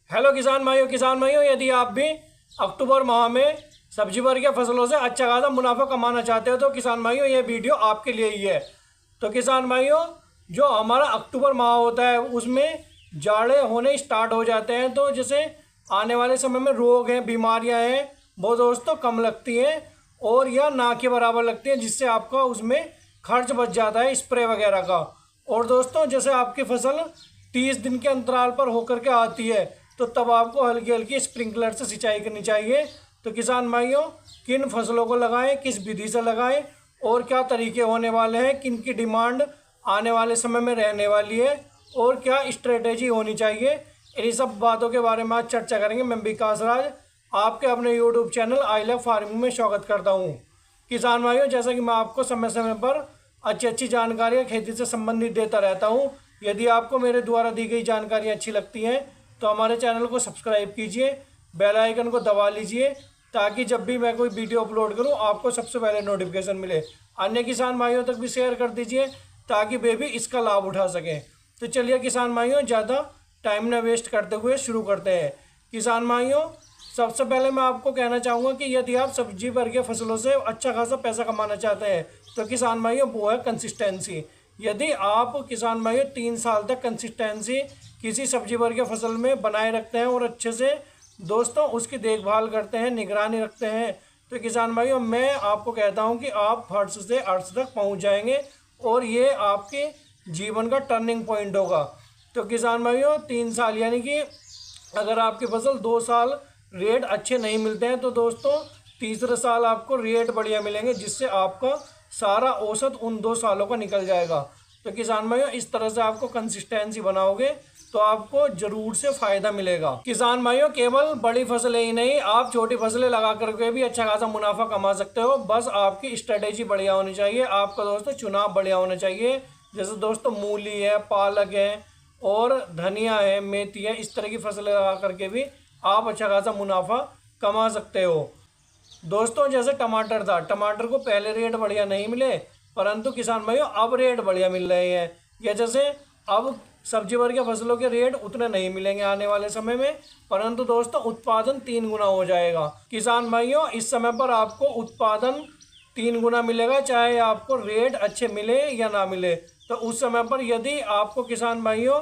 Hello किसान भाइयों, यदि आप भी अक्टूबर माह में सब्जी वर्गीय फसलों से अच्छा खासा मुनाफा कमाना चाहते हो तो किसान भाइयों ये वीडियो आपके लिए ही है। तो किसान भाइयों, जो हमारा अक्टूबर माह होता है उसमें जाड़े होने स्टार्ट हो जाते हैं, तो जैसे आने वाले समय में रोग हैं, बीमारियां हैं, वो दोस्तों कम लगती हैं और या ना के बराबर लगती हैं, जिससे आपका उसमें खर्च बच जाता है स्प्रे वगैरह का। और दोस्तों जैसे आपकी फसल 30 दिन के अंतराल पर होकर के आती है तो तब आपको हल्की हल्की स्प्रिंकलर से सिंचाई करनी चाहिए। तो किसान भाइयों, किन फसलों को लगाएं, किस विधि से लगाएं और क्या तरीके होने वाले हैं, किन की डिमांड आने वाले समय में रहने वाली है और क्या स्ट्रेटेजी होनी चाहिए, इन्हीं सब बातों के बारे में आज चर्चा करेंगे। मैं विकास राज आपके अपने YouTube channel I love farming में स्वागत करता हूँ। किसान भाइयों, जैसा कि मैं आपको समय समय पर अच्छी अच्छी जानकारियाँ खेती से संबंधित देता रहता हूँ। यदि आपको मेरे द्वारा दी गई जानकारी अच्छी लगती हैं तो हमारे चैनल को सब्सक्राइब कीजिए, बेल आइकन को दबा लीजिए ताकि जब भी मैं कोई वीडियो अपलोड करूं आपको सबसे पहले नोटिफिकेशन मिले। अन्य किसान भाइयों तक भी शेयर कर दीजिए ताकि वे भी इसका लाभ उठा सकें। तो चलिए किसान भाइयों, ज़्यादा टाइम न वेस्ट करते हुए शुरू करते हैं। किसान भाइयों, सबसे पहले मैं आपको कहना चाहूँगा कि यदि आप सब्जी वर्गीय फसलों से अच्छा खासा पैसा कमाना चाहते हैं तो किसान भाइयों वो है कंसिस्टेंसी। यदि आप किसान भाइयों 3 साल तक कंसिस्टेंसी किसी सब्जी वर्गीय फसल में बनाए रखते हैं और अच्छे से दोस्तों उसकी देखभाल करते हैं, निगरानी रखते हैं, तो किसान भाइयों मैं आपको कहता हूं कि आप फर्श से अर्श तक पहुंच जाएंगे और ये आपके जीवन का टर्निंग पॉइंट होगा। तो किसान भाइयों 3 साल यानी कि अगर आपकी फसल 2 साल रेट अच्छे नहीं मिलते हैं तो दोस्तों तीसरे साल आपको रेट बढ़िया मिलेंगे, जिससे आपका सारा औसत उन 2 सालों का निकल जाएगा। तो किसान भाइयों इस तरह से आपको कंसिस्टेंसी बनाओगे तो आपको जरूर से फायदा मिलेगा। किसान भाइयों, केवल बड़ी फसलें ही नहीं, आप छोटी फसलें लगा करके भी अच्छा खासा मुनाफा कमा सकते हो। बस आपकी स्ट्रेटेजी बढ़िया होनी चाहिए, आपका दोस्तों चुनाव बढ़िया होना चाहिए। जैसे दोस्तों मूली है, पालक है और धनिया है, मेथी है, इस तरह की फसलें लगा करके भी आप अच्छा खासा मुनाफा कमा सकते हो। दोस्तों जैसे टमाटर था, टमाटर को पहले रेट बढ़िया नहीं मिले, परंतु किसान भाइयों अब रेट बढ़िया मिल रहे हैं। या जैसे अब सब्जी वर्गीय फसलों के रेट उतने नहीं मिलेंगे आने वाले समय में, परंतु दोस्तों उत्पादन 3 गुना हो जाएगा। किसान भाइयों इस समय पर आपको उत्पादन 3 गुना मिलेगा, चाहे आपको रेट अच्छे मिले या ना मिले। तो उस समय पर यदि आपको किसान भाइयों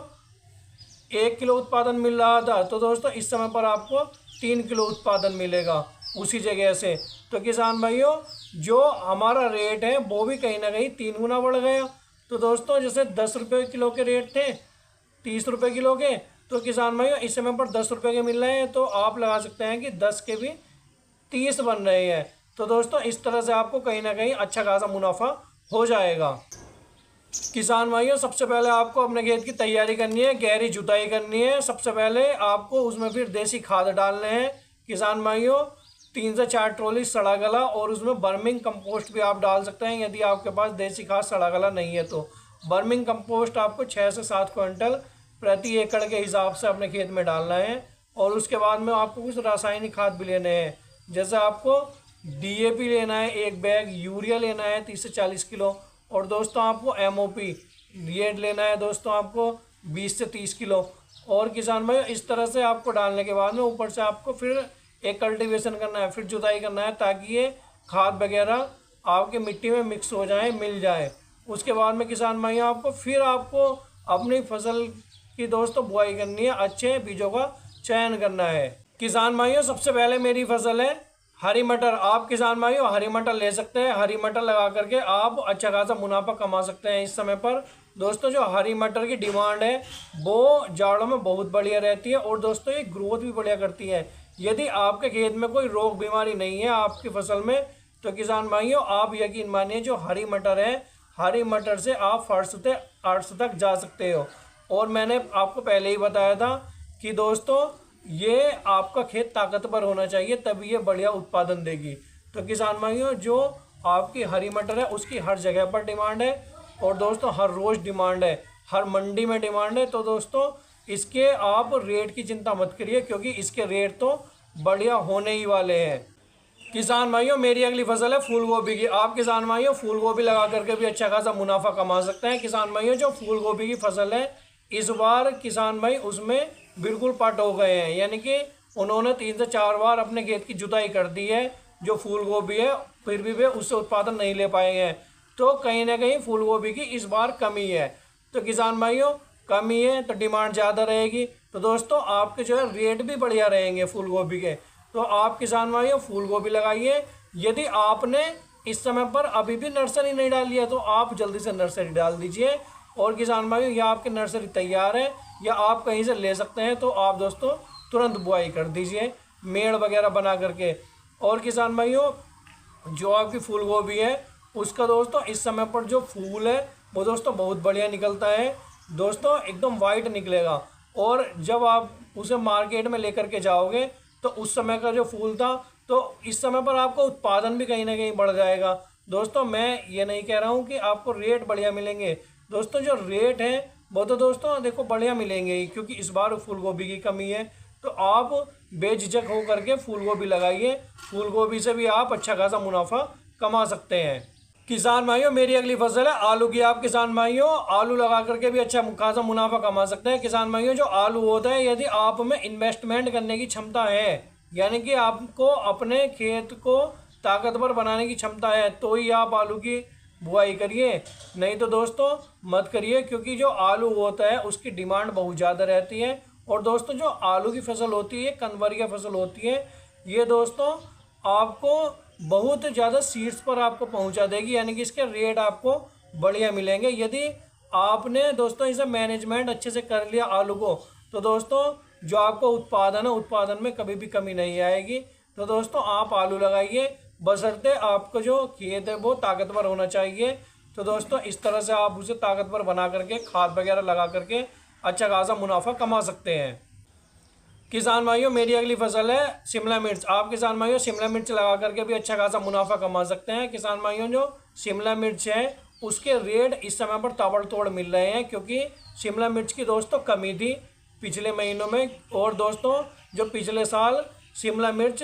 1 किलो उत्पादन मिल रहा था तो दोस्तों इस समय पर आपको 3 किलो उत्पादन मिलेगा उसी जगह से। तो किसान भाइयों जो हमारा रेट है वो भी कहीं ना कहीं 3 गुना बढ़ गया। तो दोस्तों जैसे 10 रुपये किलो के रेट थे 30 रुपये किलो के, तो किसान भाइयों इस समय पर 10 रुपये के मिल रहे हैं, तो आप लगा सकते हैं कि 10 के भी 30 बन रहे हैं। तो दोस्तों इस तरह से आपको कहीं ना कहीं अच्छा खासा मुनाफा हो जाएगा। किसान भाइयों सबसे पहले आपको अपने खेत की तैयारी करनी है, गहरी जुताई करनी है। सबसे पहले आपको उसमें फिर देसी खाद डालने हैं। किसान भाइयों 3 से 4 ट्रॉली सड़ा गला और उसमें बर्मिंग कंपोस्ट भी आप डाल सकते हैं। यदि आपके पास देसी खाद सड़ा गला नहीं है तो बर्मिंग कंपोस्ट आपको 6 से 7 क्विंटल प्रति एकड़ के हिसाब से अपने खेत में डालना है। और उसके बाद में आपको कुछ रासायनिक खाद भी लेने हैं, जैसे आपको DAP लेना है 1 बैग, यूरिया लेना है 30 से 40 किलो, और दोस्तों आपको MOP ये लेना है दोस्तों आपको 20 से 30 किलो। और किसान भाई इस तरह से आपको डालने के बाद में ऊपर से आपको फिर एक कल्टीवेशन करना है, फिर जुताई करना है ताकि ये खाद वगैरह आपके मिट्टी में मिक्स हो जाए, मिल जाए। उसके बाद में किसान भाई आपको अपनी फसल की दोस्तों बुआई करनी है, अच्छे बीजों का चयन करना है। किसान भाइयों सबसे पहले मेरी फसल है हरी मटर। आप किसान भाइयों हरी मटर ले सकते हैं, हरी मटर लगा करके आप अच्छा खासा मुनाफा कमा सकते हैं। इस समय पर दोस्तों जो हरी मटर की डिमांड है वो जाड़ों में बहुत बढ़िया रहती है और दोस्तों ये ग्रोथ भी बढ़िया करती है। यदि आपके खेत में कोई रोग बीमारी नहीं है आपकी फसल में तो किसान भाइयों आप यकीन मानिए जो हरी मटर है, हरी मटर से आप फर्श से अर्श तक जा सकते हो। और मैंने आपको पहले ही बताया था कि दोस्तों ये आपका खेत ताकतवर होना चाहिए तभी ये बढ़िया उत्पादन देगी। तो किसान भाइयों जो आपकी हरी मटर है उसकी हर जगह पर डिमांड है और दोस्तों हर रोज़ डिमांड है, हर मंडी में डिमांड है। तो दोस्तों इसके आप रेट की चिंता मत करिए क्योंकि इसके रेट तो बढ़िया होने ही वाले हैं। किसान भाइयों मेरी अगली फसल है फूल गोभी की। आप किसान भाइयों फूल गोभी लगा करके भी अच्छा खासा मुनाफा कमा सकते हैं। किसान भाइयों जो फूल गोभी की फसल है इस बार किसान भाई उसमें बिल्कुल पट हो गए हैं, यानी कि उन्होंने 3 से 4 बार अपने खेत की जुताई कर दी है। जो फूल गोभी है फिर भी वे उससे उत्पादन नहीं ले पाए हैं। तो कहीं ना कहीं फूल गोभी की इस बार कमी है। तो किसान भाइयों, कमी है तो डिमांड ज़्यादा रहेगी, तो दोस्तों आपके जो है रेट भी बढ़िया रहेंगे फूल गोभी के। तो आप किसान भाइयों फूल गोभी लगाइए। यदि आपने इस समय पर अभी भी नर्सरी नहीं डाली है तो आप जल्दी से नर्सरी डाल दीजिए। और किसान भाइयों, या आपकी नर्सरी तैयार है या आप कहीं से ले सकते हैं तो आप दोस्तों तुरंत बुआई कर दीजिए मेड़ वगैरह बना करके। और किसान भाइयों, जो आपकी फूल गोभी है उसका दोस्तों इस समय पर जो फूल है वो दोस्तों बहुत बढ़िया निकलता है दोस्तों, एकदम वाइट निकलेगा। और जब आप उसे मार्केट में लेकर के जाओगे तो उस समय का जो फूल था, तो इस समय पर आपको उत्पादन भी कहीं ना कहीं बढ़ जाएगा। दोस्तों मैं ये नहीं कह रहा हूँ कि आपको रेट बढ़िया मिलेंगे, दोस्तों जो रेट है वो तो दोस्तों देखो बढ़िया मिलेंगे ही, क्योंकि इस बार फूल गोभी की कमी है। तो आप बेझिझक हो करके फूल गोभी लगाइए। फूल गोभी से भी आप अच्छा खासा मुनाफा कमा सकते हैं। किसान भाइयों, मेरी अगली फसल है आलू की। आप किसान भाइयों आलू लगा करके भी अच्छा खासा मुनाफा कमा सकते हैं। किसान भाइयों, जो आलू होता है, यदि आप में इन्वेस्टमेंट करने की क्षमता है, यानी कि आपको अपने खेत को ताकतवर बनाने की क्षमता है, तो ही आप आलू की बुआई करिए, नहीं तो दोस्तों मत करिए। क्योंकि जो आलू होता है उसकी डिमांड बहुत ज़्यादा रहती है। और दोस्तों जो आलू की फसल होती है, कनवरिया फसल होती है, ये दोस्तों आपको बहुत ज़्यादा सीड्स पर आपको पहुंचा देगी, यानी कि इसके रेट आपको बढ़िया मिलेंगे। यदि आपने दोस्तों इसे मैनेजमेंट अच्छे से कर लिया आलू को, तो दोस्तों जो आपको उत्पादन है, उत्पादन में कभी भी कमी नहीं आएगी। तो दोस्तों आप आलू लगाइए, बशर्ते आपको जो खेत है वो ताकतवर होना चाहिए। तो दोस्तों इस तरह से आप उसे ताकतवर बना करके खाद वगैरह लगा करके अच्छा खासा मुनाफा कमा सकते हैं। किसान भाइयों, मेरी अगली फसल है शिमला मिर्च। आप किसान भाइयों शिमला मिर्च लगा करके भी अच्छा खासा मुनाफा कमा सकते हैं। किसान भाइयों, जो शिमला मिर्च है उसके रेट इस समय पर ताबड़तोड़ मिल रहे हैं, क्योंकि शिमला मिर्च की दोस्तों कमी थी पिछले महीनों में। और दोस्तों जो पिछले साल शिमला मिर्च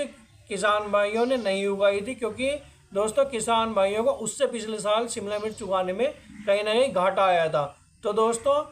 किसान भाइयों ने नहीं उगाई थी, क्योंकि दोस्तों किसान भाइयों को उससे पिछले साल शिमला मिर्च उगाने में कहीं ना कहीं घाटा आया था। तो दोस्तों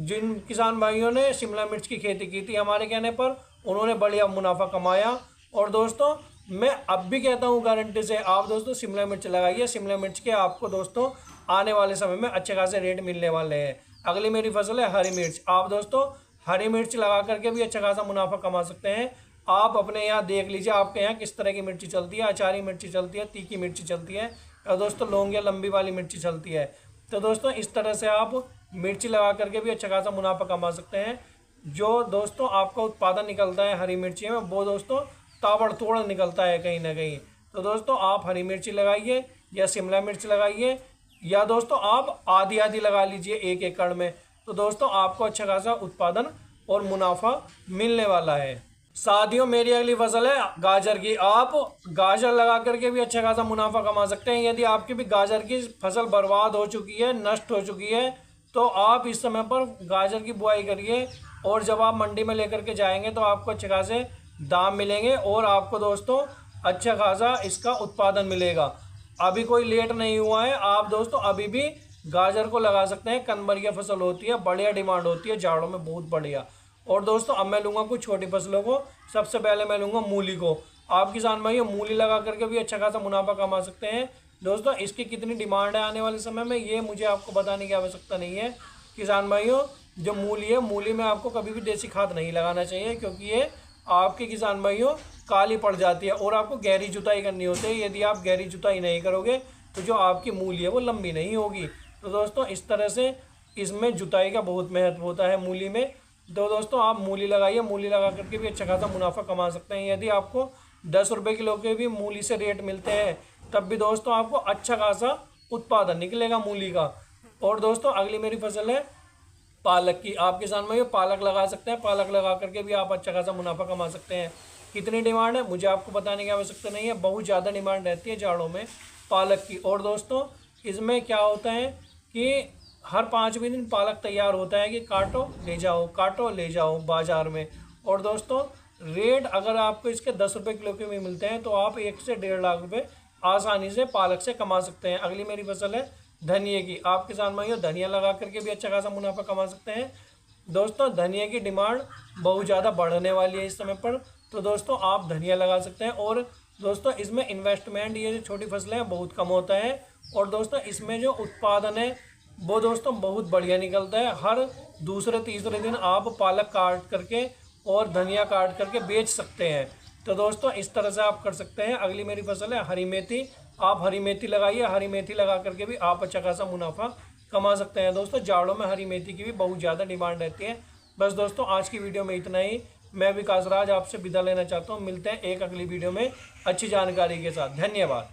जिन किसान भाइयों ने शिमला मिर्च की खेती की थी हमारे कहने पर, उन्होंने बढ़िया मुनाफा कमाया। और दोस्तों मैं अब भी कहता हूँ गारंटी से, आप दोस्तों शिमला मिर्च लगाइए। शिमला मिर्च के आपको दोस्तों आने वाले समय में अच्छे खासे रेट मिलने वाले हैं। अगली मेरी फसल है हरी मिर्च। आप दोस्तों हरी मिर्च लगा करके भी अच्छा खासा मुनाफा कमा सकते हैं। आप अपने यहाँ देख लीजिए आपके यहाँ किस तरह की मिर्ची चलती है। अचारी मिर्ची चलती है, तीखी मिर्ची चलती है, और दोस्तों लौंग या लंबी वाली मिर्ची चलती है। तो दोस्तों इस तरह से आप मिर्ची लगा करके भी अच्छा खासा मुनाफा कमा सकते हैं। जो दोस्तों आपका उत्पादन निकलता है हरी मिर्ची में, वो दोस्तों ताबड़तोड़ निकलता है कहीं ना कहीं। तो दोस्तों आप हरी मिर्ची लगाइए या शिमला मिर्च लगाइए, या दोस्तों आप आधी आधी लगा लीजिए 1 एकड़ में। तो दोस्तों आपको अच्छा खासा उत्पादन और मुनाफा मिलने वाला है। साथियों, मेरी अगली फसल है गाजर की। आप गाजर लगा करके भी अच्छा खासा मुनाफा कमा सकते हैं। यदि आपकी भी गाजर की फसल बर्बाद हो चुकी है, नष्ट हो चुकी है, तो आप इस समय पर गाजर की बुआई करिए। और जब आप मंडी में लेकर के जाएंगे तो आपको अच्छे खासे दाम मिलेंगे और आपको दोस्तों अच्छा खासा इसका उत्पादन मिलेगा। अभी कोई लेट नहीं हुआ है, आप दोस्तों अभी भी गाजर को लगा सकते हैं। कनवरिया फसल होती है, बढ़िया डिमांड होती है जाड़ों में, बहुत बढ़िया। और दोस्तों अब मैं लूँगा कुछ छोटी फसलों को। सबसे पहले मैं लूँगा मूली को। आप किसान भाइयों मूली लगा करके भी अच्छा खासा मुनाफा कमा सकते हैं। दोस्तों इसकी कितनी डिमांड है आने वाले समय में, ये मुझे आपको बताने की आवश्यकता नहीं है। किसान भाइयों जो मूली है, मूली में आपको कभी भी देसी खाद नहीं लगाना चाहिए, क्योंकि ये आपके किसान भाइयों काली पड़ जाती है और आपको गहरी जुताई करनी होती है। यदि आप गहरी जुताई नहीं करोगे तो जो आपकी मूली है वो लंबी नहीं होगी। तो दोस्तों इस तरह से इसमें जुताई का बहुत महत्व होता है मूली में। तो दोस्तों आप मूली लगाइए, मूली लगा करके भी अच्छा खासा मुनाफा कमा सकते हैं। यदि आपको 10 रुपये किलो के भी मूली से रेट मिलते हैं, तब भी दोस्तों आपको अच्छा खासा उत्पादन निकलेगा मूली का। और दोस्तों अगली मेरी फसल है पालक की। आप किसान भाइयों पालक लगा सकते हैं, पालक लगा करके भी आप अच्छा खासा मुनाफा कमा सकते हैं। कितनी डिमांड है मुझे आपको बताने की आवश्यकता नहीं है, बहुत ज़्यादा डिमांड रहती है जाड़ों में पालक की। और दोस्तों इसमें क्या होता है कि हर 5वें दिन पालक तैयार होता है कि काटो ले जाओ बाज़ार में। और दोस्तों रेट अगर आपको इसके 10 रुपये किलो के भी मिलते हैं तो आप 1 से 1.5 लाख रुपये आसानी से पालक से कमा सकते हैं। अगली मेरी फसल है धनिया की। आप किसान भाइयों धनिया लगा करके भी अच्छा खासा मुनाफा कमा सकते हैं। दोस्तों धनिया की डिमांड बहुत ज़्यादा बढ़ने वाली है इस समय पर, तो दोस्तों आप धनिया लगा सकते हैं। और दोस्तों इसमें इन्वेस्टमेंट, ये जो छोटी फसलें हैं, बहुत कम होता है। और दोस्तों इसमें जो उत्पादन है वो दोस्तों बहुत बढ़िया निकलता है। हर दूसरे तीसरे दिन आप पालक काट करके और धनिया काट करके बेच सकते हैं। तो दोस्तों इस तरह से आप कर सकते हैं। अगली मेरी फसल है हरी मेथी। आप हरी मेथी लगाइए, हरी मेथी लगा करके भी आप अच्छा खासा मुनाफा कमा सकते हैं। दोस्तों जाड़ों में हरी मेथी की भी बहुत ज़्यादा डिमांड रहती है। बस दोस्तों आज की वीडियो में इतना ही। मैं विकास राज आपसे विदा लेना चाहता हूँ। मिलते हैं एक अगली वीडियो में अच्छी जानकारी के साथ। धन्यवाद।